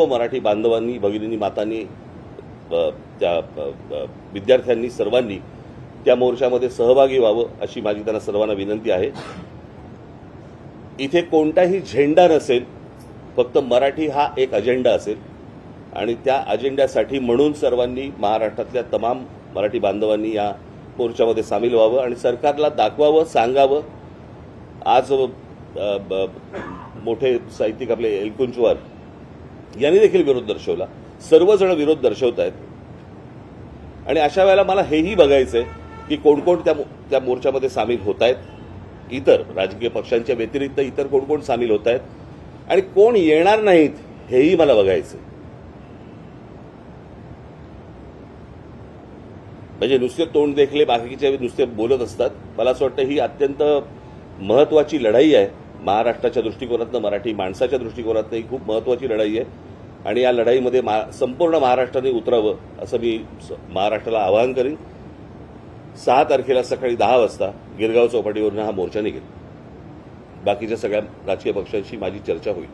मराठी बांधवांनी, भगिनींनी, मातांनी, त्या विद्यार्थ्यांनी सर्वांनी त्या मोर्चामध्ये सहभागी व्हावं अशी माझी त्यांना सर्वांना विनंती आहे। इथे कोणताही झेंडा नसेल, फक्त मराठी हा एक अजेंडा असेल आणि त्या अजेंड्यासाठी म्हणून सर्वांनी महाराष्ट्रातल्या तमाम मराठी बांधवांनी या मोर्चामध्ये सामील व्हावं आणि सरकारला दाखवावं, सांगावं। आज मोठे साहित्यिक आपले एलकुंचवार यांनी देखील विरोध दर्शवला, सर्वजण विरोध दर्शवत आहेत आणि अशा वेळेला मला हेही बघायचंय की कोण कोण त्या मोर्चामध्ये सामील होत आहेत, इतर राजकीय पक्षांच्या व्यतिरिक्त इतर कोण कोण सामील होत आहेत आणि कोण येणार नाहीत हेही मला बघायचंय। म्हणजे नुसते तोंड देखले बाकीचे नुसते बोलत असतात। मला असं वाटतं ही अत्यंत महत्वाची लढाई आहे महाराष्ट्राच्या दृष्टिकोनातून, मराठी माणसाच्या दृष्टिकोनातून ही खूप महत्वाची लढाई आहे आणि या लढाईमध्ये संपूर्ण महाराष्ट्राने उतरावं असं मी महाराष्ट्राला आवाहन करीन। 6 तारखेला सकाळी 10 वाजता गिरगाव चौपाटीवरून हा मोर्चा निघेल। बाकीच्या सगळ्या राजकीय पक्षांशी माझी चर्चा होईल।